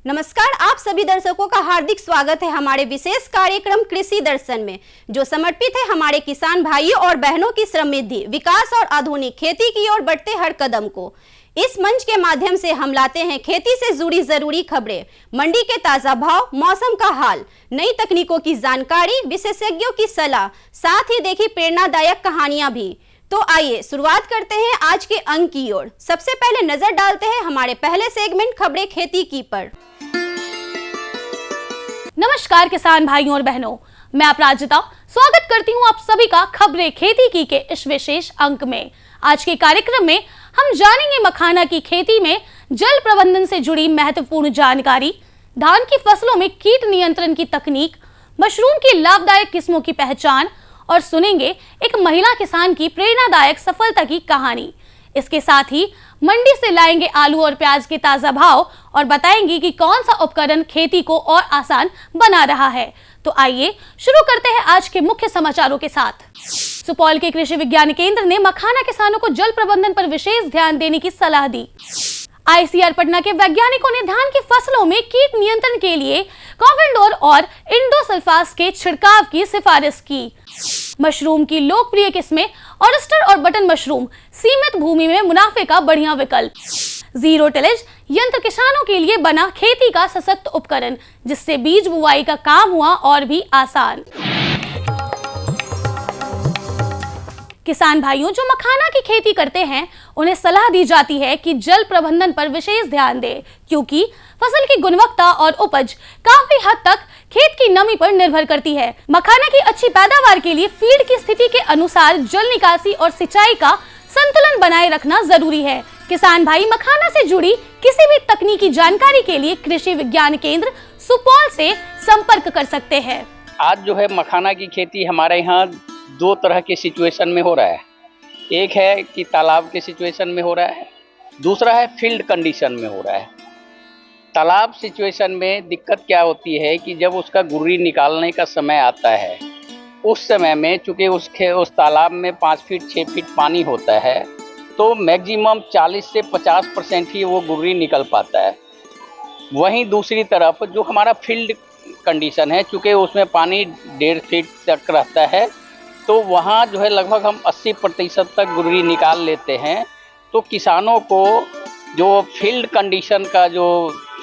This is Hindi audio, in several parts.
नमस्कार, आप सभी दर्शकों का हार्दिक स्वागत है हमारे विशेष कार्यक्रम कृषि दर्शन में, जो समर्पित है हमारे किसान भाइयों और बहनों की समृद्धि, विकास और आधुनिक खेती की ओर बढ़ते हर कदम को। इस मंच के माध्यम से हम लाते हैं खेती से जुड़ी जरूरी खबरें, मंडी के ताजा भाव, मौसम का हाल, नई तकनीकों की जानकारी, विशेषज्ञों की सलाह, साथ ही देखी प्रेरणादायक कहानियां भी। तो आइए शुरुआत करते हैं आज के अंक की ओर। सबसे पहले नजर डालते हैं हमारे पहले सेगमेंट खबरें खेती की पर। नमस्कार किसान भाइयों और बहनों, मैं अपराजिता स्वागत करती हूं आप सभी का खबरें खेती की के इस विशेष अंक में। आज के कार्यक्रम में हम जानेंगे मखाना की खेती में जल प्रबंधन से जुड़ी महत्वपूर्ण जानकारी, धान की फसलों में कीट नियंत्रण की तकनीक, मशरूम की लाभदायक किस्मों की पहचान और सुनेंगे एक महिला किसान की प्रेरणादायक सफलता की कहानी। इसके साथ ही मंडी से लाएंगे आलू और प्याज के ताजा भाव और बताएंगे कि कौन सा उपकरण खेती को और आसान बना रहा है। तो आइए शुरू करते हैं आज के मुख्य समाचारों के साथ। सुपौल के कृषि विज्ञान केंद्र ने मखाना किसानों को जल प्रबंधन पर विशेष ध्यान देने की सलाह दी। आईसीआर पटना के वैज्ञानिकों ने धान की फसलों में कीट नियंत्रण के लिए कॉविल्डोर और इंडोसल्फास के छिड़काव की सिफारिश की। मशरूम की लोकप्रिय किस्में ऑयस्टर और बटन मशरूम सीमित भूमि में मुनाफे का बढ़िया विकल्प। जीरो टिलेज यंत्र किसानों के लिए बना खेती का सशक्त उपकरण, जिससे बीज बुआई का काम हुआ और भी आसान। किसान भाइयों जो मखाना की खेती करते हैं, उन्हें सलाह दी जाती है कि जल प्रबंधन पर विशेष ध्यान दें, क्योंकि फसल की गुणवत्ता और उपज काफी हद तक खेत की नमी पर निर्भर करती है। मखाना की अच्छी पैदावार के लिए फील्ड की स्थिति के अनुसार जल निकासी और सिंचाई का संतुलन बनाए रखना जरूरी है। किसान भाई मखाना से जुड़ी किसी भी तकनीकी जानकारी के लिए कृषि विज्ञान केंद्र सुपौल से संपर्क कर सकते हैं। आज जो है मखाना की खेती हमारे यहाँ दो तरह के सिचुएशन में हो रहा है। एक है कि तालाब के सिचुएशन में हो रहा है, दूसरा है फील्ड कंडीशन में हो रहा है। तालाब सिचुएशन में दिक्कत क्या होती है कि जब उसका गुर्री निकालने का समय आता है, उस समय में चूँकि उस तालाब में 5 फीट 6 फीट पानी होता है, तो मैक्सिमम 40 से 50% ही वो गुर्री निकल पाता है। वहीं दूसरी तरफ जो हमारा फील्ड कंडीशन है, चूँकि उसमें पानी 1.5 फीट तक रहता है, तो वहाँ जो है लगभग हम 80% तक गुर्री निकाल लेते हैं। तो किसानों को जो फील्ड कंडीशन का जो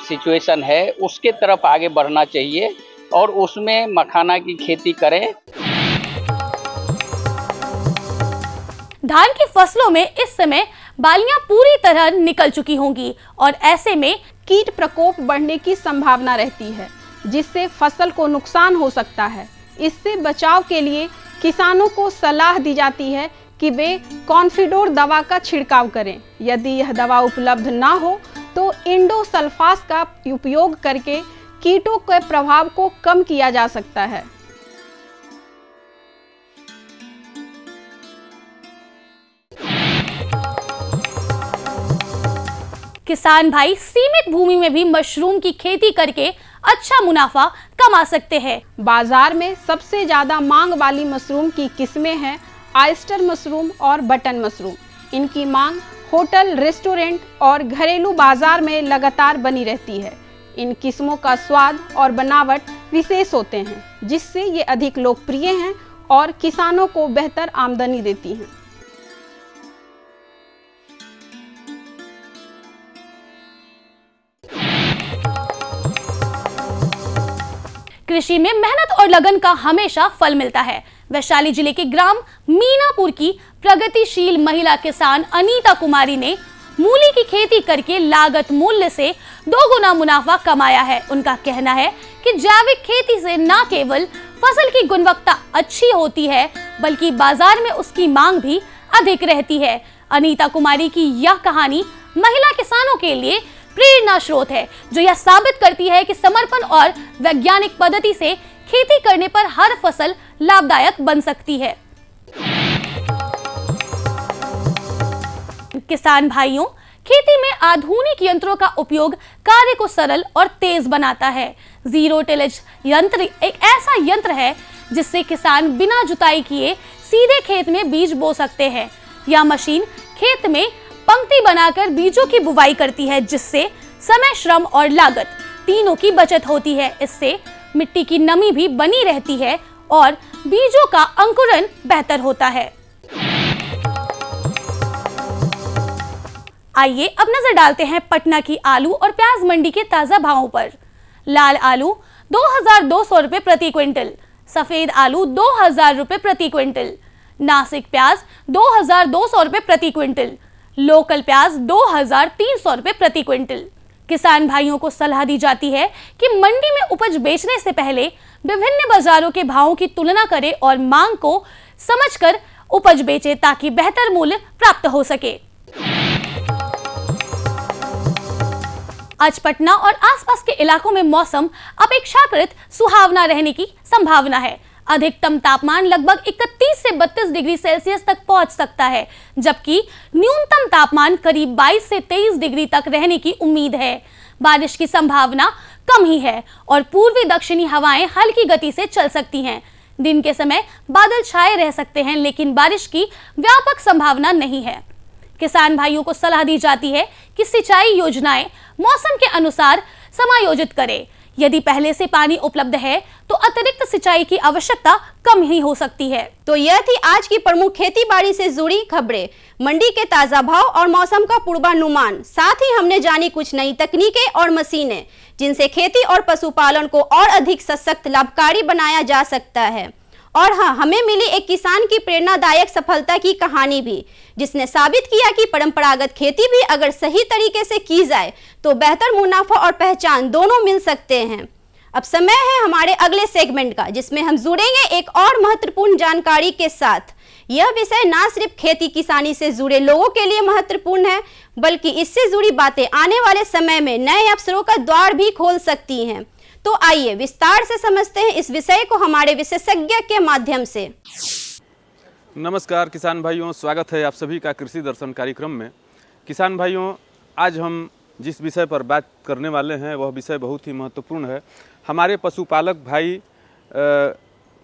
सिचुएशन है उसके तरफ आगे बढ़ना चाहिए और उसमें मखाना की खेती करें। धान की फसलों में इस समय बालियां पूरी तरह निकल चुकी होंगी और ऐसे में कीट प्रकोप बढ़ने की संभावना रहती है, जिससे फसल को नुकसान हो सकता है। इससे बचाव के लिए किसानों को सलाह दी जाती है कि वे कॉन्फिडोर दवा का छिड़काव करें। यदि यह दवा उपलब्ध ना हो तो इंडोसल्फास का उपयोग करके कीटों के प्रभाव को कम किया जा सकता है। किसान भाई सीमित भूमि में भी मशरूम की खेती करके अच्छा मुनाफा कमा सकते हैं। बाजार में सबसे ज्यादा मांग वाली मशरूम की किस्में हैं ऑयस्टर मशरूम और बटन मशरूम। इनकी मांग होटल, रेस्टोरेंट और घरेलू बाजार में लगातार बनी रहती है। इन किस्मों का स्वाद और बनावट विशेष होते हैं, जिससे ये अधिक लोकप्रिय हैं और किसानों को बेहतर आमदनी देती हैं। कृषि में मेहनत और लगन का हमेशा फल मिलता है। वैशाली जिले के ग्राम मीनापुर की प्रगतिशील महिला किसान अनीता कुमारी ने मूली की खेती करके लागत मूल्य से 2 गुना मुनाफा कमाया है। उनका कहना है कि जैविक खेती से न केवल फसल की गुणवत्ता अच्छी होती है, बल्कि बाजार में उसकी मांग भी अधिक रहती है। अनीता कुमारी की यह कहानी महिला किसानों के लिए प्रेरणा स्रोत है, जो यह साबित करती है कि समर्पण और वैज्ञानिक पद्धति से खेती करने पर हर फसल लाभदायक बन सकती है। किसान भाइयों, खेती में आधुनिक यंत्रों का उपयोग कार्य को सरल और तेज बनाता है। जीरो टिलेज यंत्र एक ऐसा यंत्र है जिससे किसान बिना जुताई किए सीधे खेत में बीज बो सकते हैं। यह मशीन खेत में पंक्ति बनाकर बीजों की बुवाई करती है, जिससे समय, श्रम और लागत तीनों की बचत होती है। इससे मिट्टी की नमी भी बनी रहती है और बीजों का अंकुरन बेहतर होता है। आइए अब नजर डालते हैं पटना की आलू और प्याज मंडी के ताजा भावों पर। लाल आलू 2200 रुपए प्रति क्विंटल, सफेद आलू 2000 रुपए प्रति क्विंटल, नासिक प्याज 2200 रुपए प्रति क्विंटल, लोकल प्याज 2300 रुपए प्रति क्विंटल। किसान भाइयों को सलाह दी जाती है कि मंडी में उपज बेचने से पहले विभिन्न बाजारों के भावों की तुलना करें और मांग को समझकर उपज बेचें ताकि बेहतर मूल्य प्राप्त हो सके। आज पटना और आसपास के इलाकों में मौसम अपेक्षाकृत सुहावना रहने की संभावना है। अधिकतम तापमान लगभग 31 से 32 डिग्री सेल्सियस तक पहुंच सकता है, जबकि न्यूनतम तापमान करीब 22 से 23 डिग्री तक रहने की उम्मीद है। बारिश की संभावना कम ही है और पूर्वी दक्षिणी हवाएं हल्की गति से चल सकती हैं। दिन के समय बादल छाए रह सकते हैं, लेकिन बारिश की व्यापक संभावना नहीं है। किसान भाइयों को सलाह दी जाती है कि सिंचाई योजनाएं मौसम के अनुसार समायोजित करें। यदि पहले से पानी उपलब्ध है तो अतिरिक्त सिंचाई की आवश्यकता कम ही हो सकती है। तो यह थी आज की प्रमुख खेती बाड़ी से जुड़ी खबरें, मंडी के ताजा भाव और मौसम का पूर्वानुमान। साथ ही हमने जानी कुछ नई तकनीकें और मशीनें जिनसे खेती और पशुपालन को और अधिक सशक्त, लाभकारी बनाया जा सकता है। और हाँ, हमें मिली एक किसान की प्रेरणादायक सफलता की कहानी भी, जिसने साबित किया कि परंपरागत खेती भी अगर सही तरीके से की जाए तो बेहतर मुनाफा और पहचान दोनों मिल सकते हैं। अब समय है हमारे अगले सेगमेंट का, जिसमें हम जुड़ेंगे एक और महत्वपूर्ण जानकारी के साथ। यह विषय ना सिर्फ खेती किसानी से जुड़े लोगों के लिए महत्वपूर्ण है, बल्कि इससे जुड़ी बातें आने वाले समय में नए अवसरों का द्वार भी खोल सकती हैं। तो आइए विस्तार से समझते हैं इस विषय को हमारे विशेषज्ञ के माध्यम से। नमस्कार किसान भाइयों, स्वागत है आप सभी का कृषि दर्शन कार्यक्रम में। किसान भाइयों, आज हम जिस विषय पर बात करने वाले हैं वह विषय बहुत ही महत्वपूर्ण है। हमारे पशुपालक भाई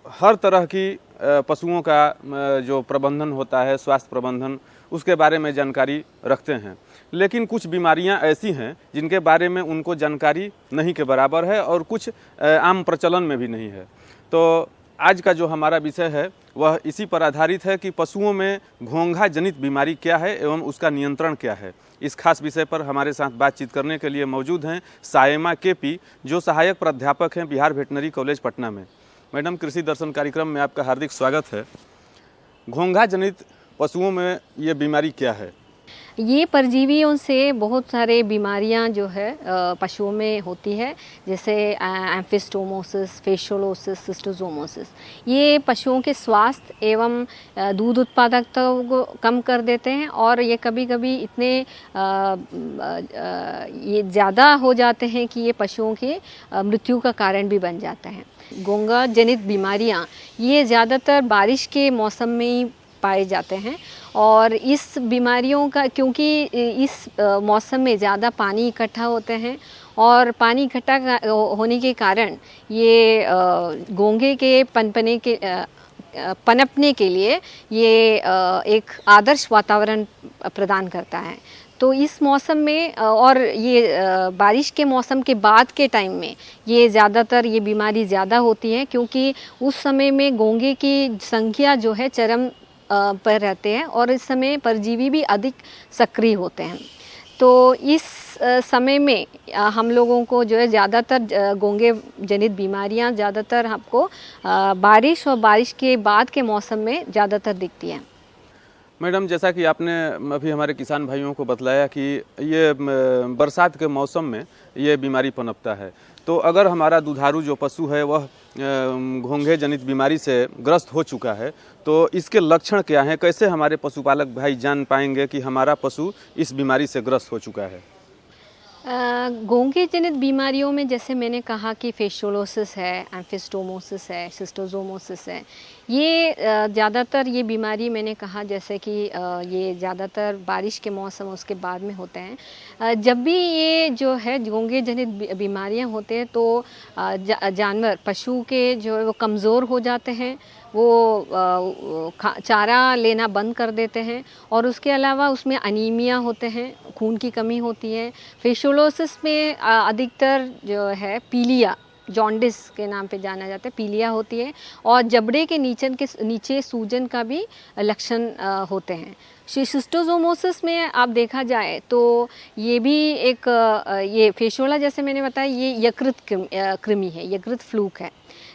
हर तरह की पशुओं का जो प्रबंधन होता है, स्वास्थ्य प्रबंधन, उसके बारे में जानकारी रखते हैं, लेकिन कुछ बीमारियां ऐसी हैं जिनके बारे में उनको जानकारी नहीं के बराबर है और कुछ आम प्रचलन में भी नहीं है। तो आज का जो हमारा विषय है वह इसी पर आधारित है कि पशुओं में घोंघा जनित बीमारी क्या है एवं उसका नियंत्रण क्या है। इस खास विषय पर हमारे साथ बातचीत करने के लिए मौजूद हैं सायमा केपी, जो सहायक प्राध्यापक हैं बिहार वेटनरी कॉलेज पटना में। मैडम, कृषि दर्शन कार्यक्रम में आपका हार्दिक स्वागत है। घोंघा जनित पशुओं में ये बीमारी क्या है? ये परजीवियों से बहुत सारे बीमारियां जो है पशुओं में होती है, जैसे एम्फिस्टोमोसिस, फेशियोलोसिस, सिस्टोजोमोसिस। ये पशुओं के स्वास्थ्य एवं दूध उत्पादकता को कम कर देते हैं और ये कभी कभी इतने ये ज़्यादा हो जाते हैं कि ये पशुओं की मृत्यु का कारण भी बन जाता है। घोंघा जनित बीमारियां ये ज़्यादातर बारिश के मौसम में ही पाए जाते हैं और इस बीमारियों का, क्योंकि इस मौसम में ज़्यादा पानी इकट्ठा होते हैं और पानी इकट्ठा होने के कारण ये घोंघे के पनपने के लिए ये एक आदर्श वातावरण प्रदान करता है। तो इस मौसम में और ये बारिश के मौसम के बाद के टाइम में ये ज़्यादातर ये बीमारी ज़्यादा होती है, क्योंकि उस समय में घोंघे की संख्या जो है चरम पर रहते हैं और इस समय परजीवी भी अधिक सक्रिय होते हैं। तो इस समय में हम लोगों को जो है ज़्यादातर घोंघे जनित बीमारियां ज़्यादातर आपको बारिश और बारिश के बाद के मौसम में ज़्यादातर दिखती हैं। मैडम, जैसा कि आपने अभी हमारे किसान भाइयों को बतलाया कि ये बरसात के मौसम में ये बीमारी पनपता है, तो अगर हमारा दुधारू जो पशु है वह घोंघे जनित बीमारी से ग्रस्त हो चुका है तो इसके लक्षण क्या हैं? कैसे हमारे पशुपालक भाई जान पाएंगे कि हमारा पशु इस बीमारी से ग्रस्त हो चुका है? घोंघे जनित बीमारियों में जैसे मैंने कहा कि फेशियोलोसिस है, एम्फिस्टोमोसिस है, शिस्टोजोमोसिस है। ये ज़्यादातर ये बीमारी मैंने कहा जैसे कि ये ज़्यादातर बारिश के मौसम उसके बाद में होते हैं। जब भी ये जो है घोंघे जनित बीमारियां होते हैं तो जानवर पशु के जो है वो कमज़ोर हो जाते हैं, वो चारा लेना बंद कर देते हैं और उसके अलावा उसमें अनीमिया होते हैं, खून की कमी होती है। फेशियोलोसिस में अधिकतर जो है पीलिया, जॉन्डिस के नाम पे जाना जाता है, पीलिया होती है और जबड़े के नीचे सूजन का भी लक्षण होते हैं। शिस्टोजोमोसिस में आप देखा जाए तो ये भी एक ये फेशियोला जैसे मैंने बताया ये यकृत कृमि है, यकृत फ्लूक है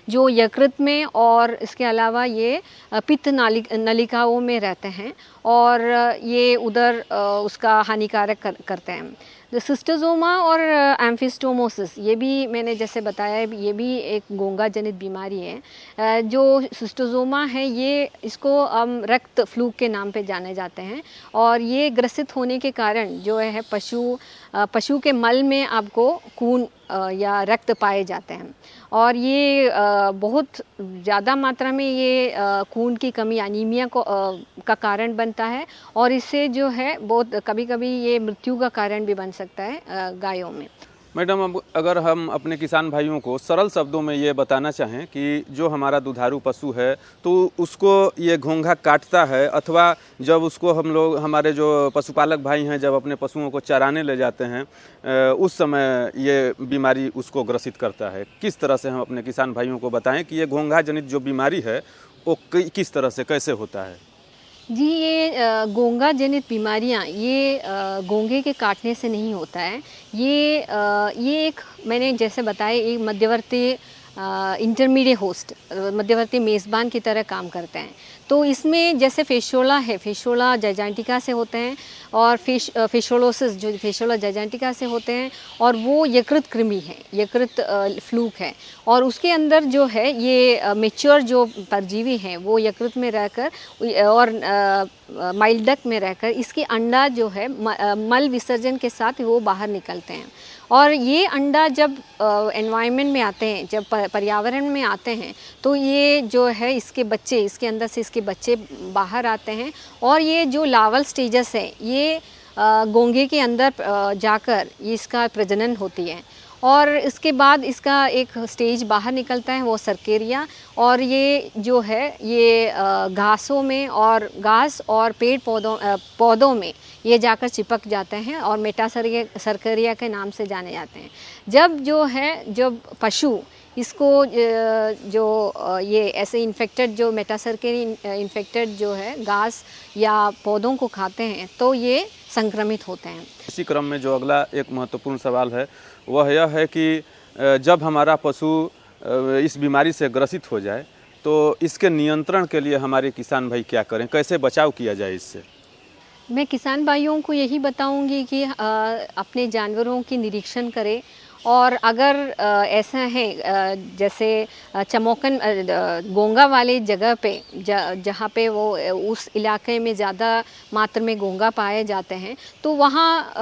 जो यकृत में और इसके अलावा ये पित्त नलिकाओं में रहते हैं और ये उधर उसका हानिकारक करते हैं। सिस्टोजोमा और एम्फिस्टोमोसिस ये भी मैंने जैसे बताया ये भी एक घोंघा जनित बीमारी है। जो सिस्टोजोमा है ये इसको हम रक्त फ्लूक के नाम पे जाने जाते हैं और ये ग्रसित होने के कारण जो है पशु के मल में आपको खून या रक्त पाए जाते हैं और ये बहुत ज़्यादा मात्रा में ये खून की कमी अनीमिया का कारण बनता है और इससे जो है बहुत कभी-कभी ये मृत्यु का कारण भी बन सकता है गायों में। मैडम, अब अगर हम अपने किसान भाइयों को सरल शब्दों में ये बताना चाहें कि जो हमारा दुधारू पशु है तो उसको ये घोंघा काटता है अथवा जब उसको हम लोग हमारे जो पशुपालक भाई हैं जब अपने पशुओं को चराने ले जाते हैं उस समय ये बीमारी उसको ग्रसित करता है, किस तरह से हम अपने किसान भाइयों को बताएं कि ये घोंघा जनित जो बीमारी है वो किस तरह से कैसे होता है? जी, ये घोंघा जनित बीमारियां ये घोंघे के काटने से नहीं होता है। ये एक मैंने जैसे बताया एक मध्यवर्ती इंटरमीडिएट होस्ट, मध्यवर्ती मेज़बान की तरह काम करते हैं। तो इसमें जैसे फेशियोला है, फेशियोला जाइजेंटिका से होते हैं और फेशियोलोसिस जो फेशियोला जाइजेंटिका से होते हैं और वो यकृत कृमि है, यकृत फ्लूक है और उसके अंदर जो है ये मैच्योर जो परजीवी हैं वो यकृत में रहकर और माइल डक्ट में रहकर इसके अंडा जो है मल विसर्जन के साथ वो बाहर निकलते हैं और ये अंडा जब एनवायरनमेंट में आते हैं, जब पर्यावरण में आते हैं तो ये जो है इसके बच्चे, इसके अंदर से इसके बच्चे बाहर आते हैं और ये जो लावल स्टेजेस है ये घोंघे के अंदर जाकर इसका प्रजनन होती है और इसके बाद इसका एक स्टेज बाहर निकलता है वो सर्केरिया और ये जो है ये घासों में और घास और पेड़ पौधों में ये जाकर चिपक जाते हैं और मेटासर्केरिया के नाम से जाने जाते हैं। जब पशु इसको जो ये ऐसे इन्फेक्टेड जो मेटासर्केरिया इन्फेक्टेड जो है घास या पौधों को खाते हैं तो ये संक्रमित होते हैं। इसी क्रम में जो अगला एक महत्वपूर्ण सवाल है वह यह है कि जब हमारा पशु इस बीमारी से ग्रसित हो जाए तो इसके नियंत्रण के लिए हमारे किसान भाई क्या करें, कैसे बचाव किया जाए इससे? मैं किसान भाइयों को यही बताऊंगी कि अपने जानवरों की निरीक्षण करें और अगर ऐसा है जैसे चमोकन घोंघा वाले जगह पे जहाँ पे वो उस इलाके में ज़्यादा मात्रा में घोंघा पाए जाते हैं तो वहाँ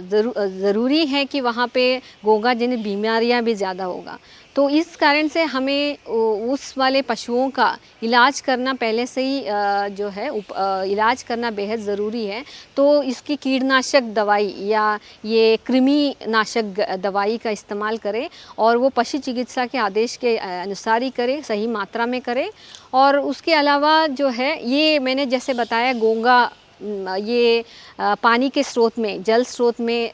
ज़रूरी है कि वहाँ पे घोंघा जनित बीमारियाँ भी ज़्यादा होगा। तो इस कारण से हमें उस वाले पशुओं का इलाज करना पहले से ही जो है इलाज करना बेहद ज़रूरी है। तो इसकी कीटनाशक दवाई या ये कृमि नाशक दवाई का इस्तेमाल करें और वो पशु चिकित्सा के आदेश के अनुसार ही करें, सही मात्रा में करें। और उसके अलावा जो है ये मैंने जैसे बताया घोंघा ये पानी के स्रोत में, जल स्रोत में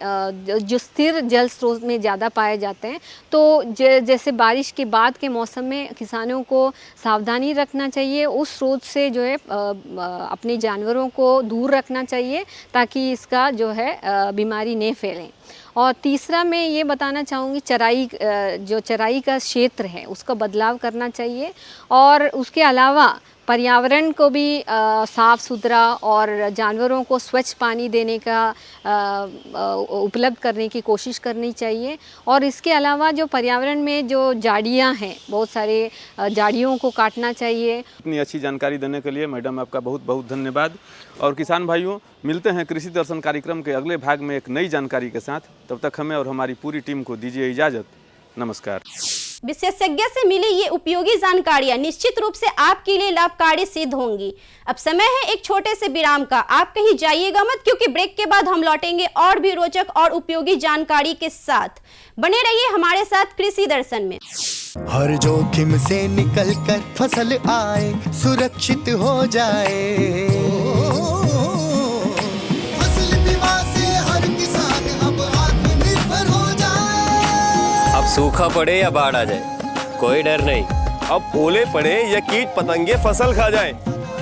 जो स्थिर जल स्रोत में ज़्यादा पाए जाते हैं। तो जैसे बारिश के बाद के मौसम में किसानों को सावधानी रखना चाहिए, उस स्रोत से जो है अपने जानवरों को दूर रखना चाहिए ताकि इसका जो है बीमारी नहीं फैले। और तीसरा मैं ये बताना चाहूँगी चराई का क्षेत्र है उसका बदलाव करना चाहिए और उसके अलावा पर्यावरण को भी साफ सुथरा और जानवरों को स्वच्छ पानी देने का उपलब्ध करने की कोशिश करनी चाहिए। और इसके अलावा जो पर्यावरण में जो झाड़ियाँ हैं, बहुत सारे झाड़ियों को काटना चाहिए। इतनी अच्छी जानकारी देने के लिए मैडम आपका बहुत बहुत धन्यवाद। और किसान भाइयों, मिलते हैं कृषि दर्शन कार्यक्रम के अगले भाग में एक नई जानकारी के साथ। तब तक हमें और हमारी पूरी टीम को दीजिए इजाज़त। नमस्कार। विशेषज्ञ से मिली ये उपयोगी जानकारियां निश्चित रूप से आपके लिए लाभकारी सिद्ध होंगी। अब समय है एक छोटे से विराम का। आप कहीं जाइएगा मत, क्योंकि ब्रेक के बाद हम लौटेंगे और भी रोचक और उपयोगी जानकारी के साथ। बने रहिए हमारे साथ कृषि दर्शन में। हर जोखिम से निकल कर फसल आए, सुरक्षित हो जाए। फसल बीमा से हर किसान अब आत्मनिर्भर हो जाए। अब सूखा पड़े या बाढ़ आ जाए, कोई डर नहीं। अब ओले पड़े या कीट पतंगे फसल खा जाए,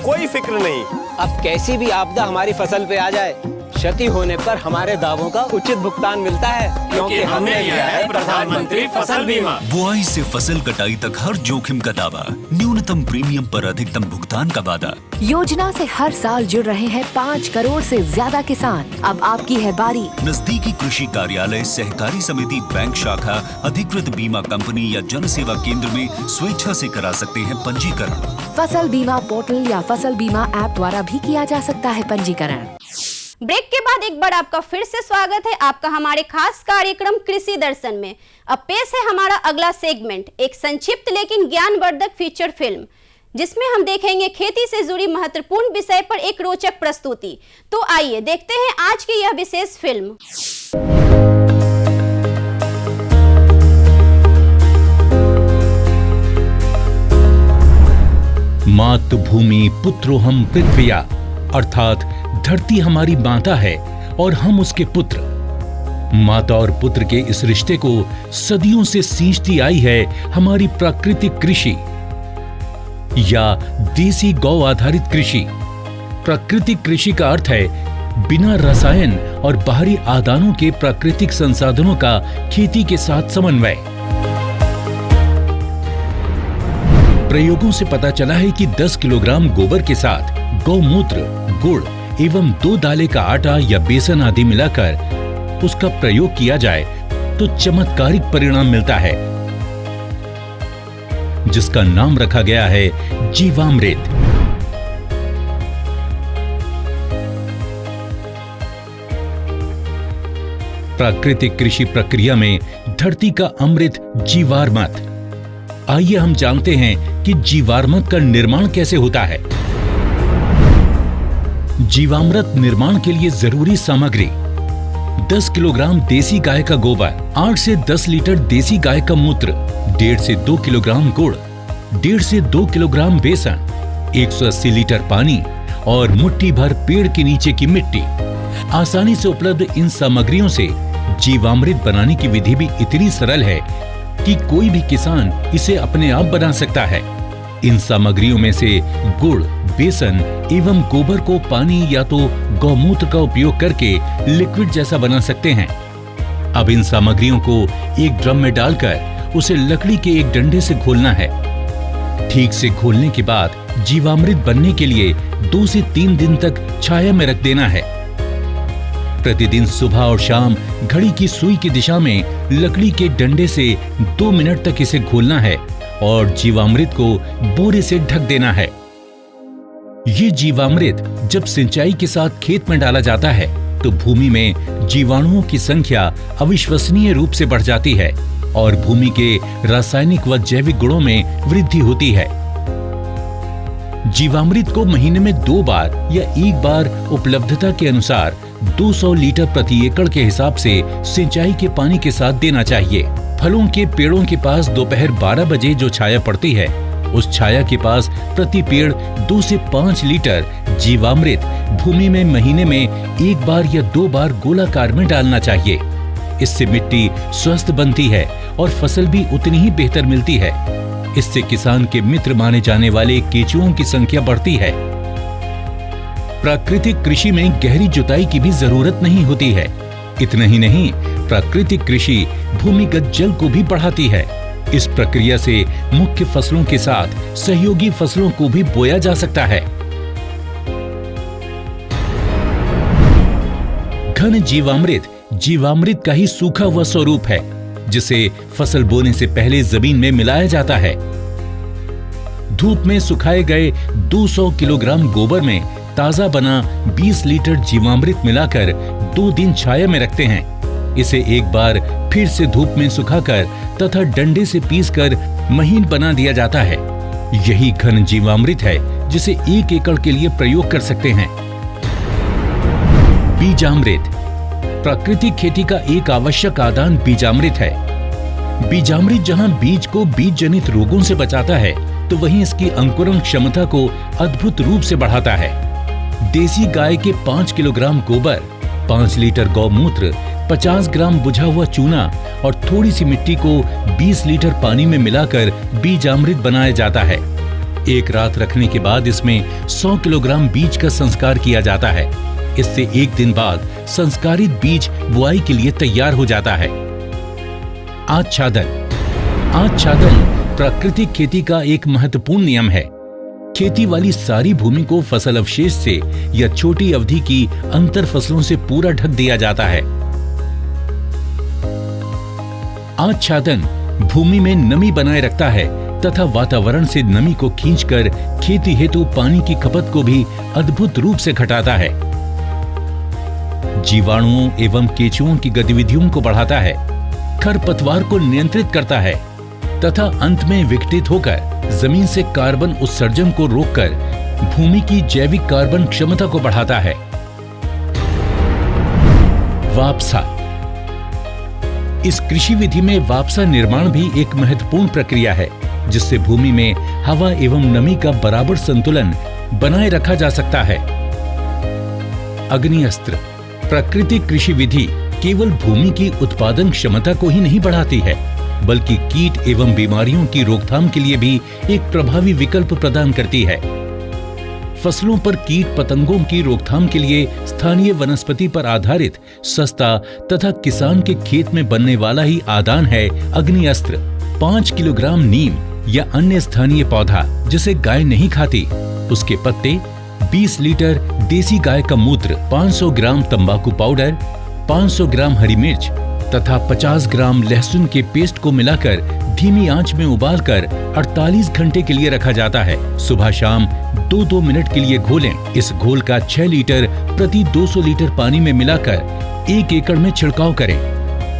कोई फिक्र नहीं। अब कैसी भी आपदा हमारी फसल पे आ जाए, क्षति होने पर हमारे दावों का उचित भुगतान मिलता है, क्योंकि हमने लिया है प्रधानमंत्री फसल बीमा। बुआई से फसल कटाई तक हर जोखिम का दावा, न्यूनतम प्रीमियम पर अधिकतम भुगतान का वादा। योजना से हर साल जुड़ रहे हैं 5 करोड़ से ज्यादा किसान। अब आपकी है बारी। नजदीकी कृषि कार्यालय, सहकारी समिति, बैंक शाखा, अधिकृत बीमा कंपनी या जन सेवा केंद्र में स्वेच्छा से करा सकते हैं पंजीकरण। फसल बीमा पोर्टल या फसल बीमा ऐप द्वारा भी किया जा सकता है पंजीकरण। ब्रेक के बाद एक बार आपका फिर से स्वागत है आपका हमारे खास कार्यक्रम कृषि दर्शन में। अब पेश है हमारा अगला सेगमेंट, एक संक्षिप्त लेकिन ज्ञानवर्धक फीचर फिल्म, जिसमें हम देखेंगे खेती से जुड़ी महत्वपूर्ण विषय पर एक रोचक प्रस्तुति। तो आइए देखते हैं आज की यह विशेष फिल्म। मातृभूमि पुत्रोहम पृथ्व्या, अर्थात धरती हमारी माता है और हम उसके पुत्र। माता और पुत्र के इस रिश्ते को सदियों से सींचती आई है हमारी प्राकृतिक कृषि या देसी गौ आधारित कृषि। प्राकृतिक कृषि का अर्थ है बिना रसायन और बाहरी आदानों के प्राकृतिक संसाधनों का खेती के साथ समन्वय। प्रयोगों से पता चला है कि 10 किलोग्राम गोबर के साथ गौमूत्र, गुड़ एवं 2 दाले का आटा या बेसन आदि मिलाकर उसका प्रयोग किया जाए तो चमत्कारिक परिणाम मिलता है, जिसका नाम रखा गया है जीवामृत। प्राकृतिक कृषि प्रक्रिया में धरती का अमृत जीवामृत। आइए हम जानते हैं कि जीवामृत का निर्माण कैसे होता है। जीवामृत निर्माण के लिए जरूरी सामग्री: 10 किलोग्राम देसी गाय का गोबर, 8 से 10 लीटर देसी गाय का मूत्र, 1.5 से 2 किलोग्राम गुड़, 1.5 से 2 किलोग्राम बेसन, 180 लीटर पानी और मुट्ठी भर पेड़ के नीचे की मिट्टी। आसानी से उपलब्ध इन सामग्रियों से जीवामृत बनाने की विधि भी इतनी सरल है कि कोई भी किसान इसे अपने आप बना सकता है। इन सामग्रियों में से गुड़, बेसन एवं गोबर को पानी या तो गौमूत्र का उपयोग करके लिक्विड जैसा बना सकते हैं। अब इन सामग्रियों को एक ड्रम में डालकर उसे लकड़ी के एक डंडे से घोलना है। ठीक से घोलने के बाद जीवामृत बनने के लिए 2 से 3 दिन तक छाया में रख देना है। प्रतिदिन सुबह और शाम घड़ी की सुई की दिशा में लकड़ी के डंडे से 2 मिनट तक इसे घोलना है और जीवामृत को बोरे से ढक देना है। ये जीवामृत जब सिंचाई के साथ खेत में डाला जाता है तो भूमि में जीवाणुओं की संख्या अविश्वसनीय रूप से बढ़ जाती है और भूमि के रासायनिक व जैविक गुणों में वृद्धि होती है। जीवामृत को महीने में 2 बार या 1 बार उपलब्धता के अनुसार 200 लीटर प्रति एकड़ के हिसाब से सिंचाई के पानी के साथ देना चाहिए। फलों के पेड़ों के पास दोपहर 12 बजे जो छाया पड़ती है, उस छाया के पास प्रति पेड़ 2 से 5 लीटर जीवामृत भूमि में महीने में 1 बार या 2 बार गोलाकार में डालना चाहिए। इससे मिट्टी स्वस्थ बनती है और फसल भी उतनी ही बेहतर मिलती है। इससे किसान के मित्र माने जाने वाले केंचुओं की संख्या बढ़ती है। प्राकृतिक कृषि में गहरी जुताई की भी जरूरत नहीं होती है। इतना ही नहीं, प्राकृतिक कृषि भूमिगत जल को भी बढ़ाती है। इस प्रक्रिया से मुख्य फसलों के साथ सहयोगी फसलों को भी बोया जा सकता है। घन जीवामृत जीवामृत का ही सूखा हुआ स्वरूप है, जिसे फसल बोने से पहले जमीन में मिलाया जाता है। धूप में सुखाए गए 200 किलोग्राम गोबर में ताजा बना 20 लीटर जीवामृत मिलाकर 2 दिन छाया में रखते हैं। इसे एक बार फिर से धूप में सुखाकर तथा डंडे से पीसकर महीन बना दिया जाता है। यही घन जीवामृत है जिसे 1 एकड़ के लिए प्रयोग कर सकते हैं। बीजामृत प्राकृतिक खेती का एक आवश्यक आदान बीजामृत है। बीजामृत जहां बीज को बीज जनित रोगों से बचाता है, तो वहीं इसकी अंकुरण क्षमता को अद्भुत रूप से बढ़ाता है। देसी गाय के 5 किलोग्राम गोबर, 5 लीटर गौमूत्र, 50 ग्राम बुझा हुआ चूना और थोड़ी सी मिट्टी को 20 लीटर पानी में मिलाकर बीजामृत बनाया जाता है। एक रात रखने के बाद इसमें 100 किलोग्राम बीज का संस्कार किया जाता है। इससे एक दिन बाद संस्कारित बीज बुआई के लिए तैयार हो जाता है। आच्छादन प्राकृतिक खेती का एक महत्वपूर्ण नियम है। खेती वाली सारी भूमि को फसल अवशेष से या छोटी अवधि की अंतर फसलों से पूरा ढक दिया जाता है। आच्छादन भूमि में नमी बनाए रखता है तथा वातावरण से नमी को खींचकर खेती हेतु पानी की खपत को भी अद्भुत रूप से घटाता है। जीवाणुओं एवं केंचुओं की गतिविधियों को बढ़ाता है, खरपतवार को नियंत्रित करता है तथा अंत में विघटित होकर जमीन से कार्बन उत्सर्जन को रोककर भूमि की जैविक कार्बन क्षमता को बढ़ाता है। वापसा इस कृषि विधि में वापसा निर्माण भी एक महत्वपूर्ण प्रक्रिया है, जिससे भूमि में हवा एवं नमी का बराबर संतुलन बनाए रखा जा सकता है। अग्निअस्त्र प्राकृतिक कृषि विधि केवल भूमि की उत्पादन क्षमता को ही नहीं बढ़ाती है, बल्कि कीट एवं बीमारियों की रोकथाम के लिए भी एक प्रभावी विकल्प प्रदान करती है। फसलों पर कीट पतंगों की रोकथाम के लिए स्थानीय वनस्पति पर आधारित सस्ता तथा किसान के खेत में बनने वाला ही आदान है अग्निअस्त्र। 5 किलोग्राम नीम या अन्य स्थानीय पौधा जिसे गाय नहीं खाती, उसके पत्ते, 20 लीटर देसी गाय का मूत्र, 500 ग्राम तंबाकू पाउडर, 500 ग्राम हरी मिर्च तथा 50 ग्राम लहसुन के पेस्ट को मिलाकर धीमी आंच में उबालकर 48 घंटे के लिए रखा जाता है। सुबह शाम 2-2 मिनट के लिए घोलें। इस घोल का 6 लीटर प्रति 200 लीटर पानी में मिलाकर 1 एकड़ में छिड़काव करें।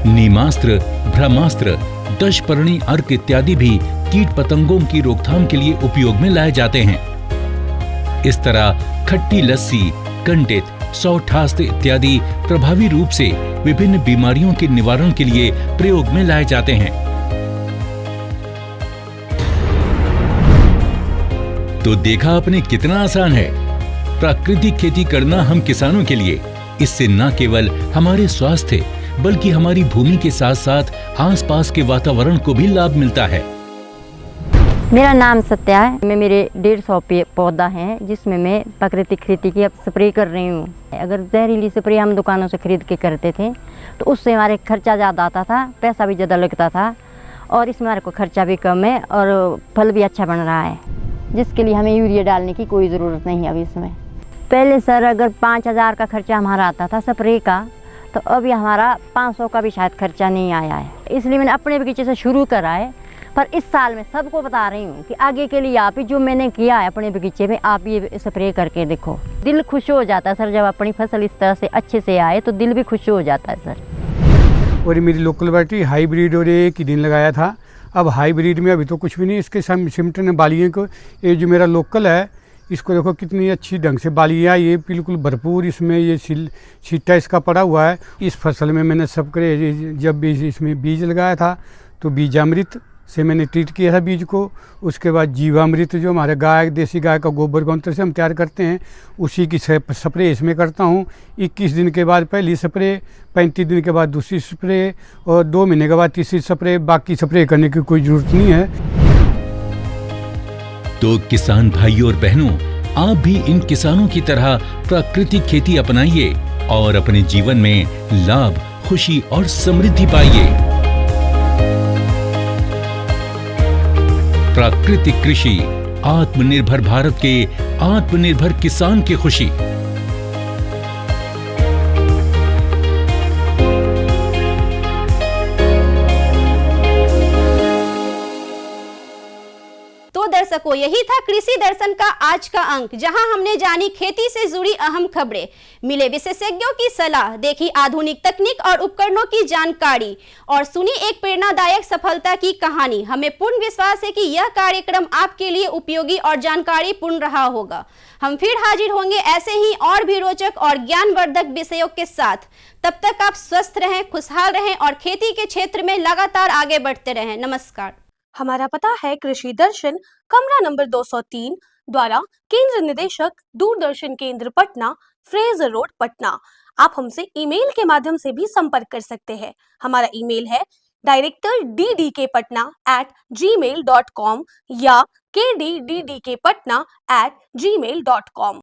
नीमास्त्र, ब्रह्मास्त्र, दशपर्णी अर्क इत्यादि भी कीट पतंगों की रोकथाम के लिए उपयोग में लाए जाते हैं। इस तरह खट्टी लस्सी, कंडित, सौठास्त इत्यादि प्रभावी रूप से विभिन्न बीमारियों के निवारण के लिए प्रयोग में लाए जाते हैं। तो देखा आपने कितना आसान है प्राकृतिक खेती करना हम किसानों के लिए। इससे न केवल हमारे स्वास्थ्य बल्कि हमारी भूमि के साथ साथ आसपास के वातावरण को भी लाभ मिलता है। मेरा नाम सत्या है। मैं मेरे 150 पौधा हैं जिसमें मैं प्राकृतिक खेती की अब स्प्रे कर रही हूँ। अगर जहरीली स्प्रे हम दुकानों से खरीद के करते थे तो उससे हमारे खर्चा ज़्यादा आता था, पैसा भी ज़्यादा लगता था, और इसमें हमारे को खर्चा भी कम है और फल भी अच्छा बन रहा है, जिसके लिए हमें यूरिया डालने की कोई ज़रूरत नहीं है अभी इसमें। पहले सर अगर 5000 का खर्चा हमारा आता था स्प्रे का, तो अभी हमारा 500 का भी शायद खर्चा नहीं आया है। इसलिए मैंने अपने बगीचे से शुरू करा है, पर इस साल मैं सबको बता रही हूँ कि आगे के लिए आप ही जो मैंने किया है अपने बगीचे में, आप ये स्प्रे करके देखो। दिल खुश हो जाता है सर, जब अपनी फसल इस तरह से अच्छे से आए तो दिल भी खुश हो जाता है सर। और मेरी लोकल वैरायटी हाइब्रिड और एक ही दिन लगाया था। अब हाइब्रिड में अभी तो कुछ भी नहीं, इसके सिमटन बालियों को, ये जो मेरा लोकल है इसको देखो कितनी अच्छी ढंग से बालियाँ, ये बिल्कुल भरपूर इसमें ये छिट्टा इसका पड़ा हुआ है। इस फसल में मैंने सब करे, जब भी इसमें बीज लगाया था तो बीजामृत से मैंने ट्रीट किया था बीज को। उसके बाद जीवामृत जो हमारे गाय, देसी गाय का गोबर गौमूत्र से हम तैयार करते हैं, उसी की स्प्रे इसमें करता हूँ। 21 दिन के बाद पहली स्प्रे, 35 दिन के बाद दूसरी स्प्रे और 2 महीने के बाद तीसरी स्प्रे। बाकी स्प्रे करने की कोई ज़रूरत नहीं है। तो किसान भाइयों और बहनों, आप भी इन किसानों की तरह प्राकृतिक खेती अपनाइए और अपने जीवन में लाभ, खुशी और समृद्धि पाइए। प्राकृतिक कृषि, आत्मनिर्भर भारत के आत्मनिर्भर किसान की खुशी। तो दर्शकों, यही था कृषि दर्शन का आज का अंक, जहां हमने जानी खेती से जुड़ी अहम खबरें, मिले विशेषज्ञों की सलाह, देखी आधुनिक तकनीक और उपकरणों की जानकारी और सुनी एक प्रेरणादायक सफलता की कहानी। हमें पूर्ण विश्वास है कि यह कार्यक्रम आपके लिए उपयोगी और जानकारी पूर्ण रहा होगा। हम फिर हाजिर होंगे ऐसे ही और भी रोचक और ज्ञानवर्धक विषयों के साथ। तब तक आप स्वस्थ रहें, खुशहाल रहें और खेती के क्षेत्र में लगातार आगे बढ़ते रहें। नमस्कार। हमारा पता है कृषि दर्शन, कमरा नंबर 203, द्वारा केंद्र निदेशक, दूरदर्शन केंद्र पटना, फ्रेजर रोड, पटना। आप हमसे ईमेल के माध्यम से भी संपर्क कर सकते हैं। हमारा ईमेल है directorddkpatna@gmail.com या kddkpatna@gmail.com।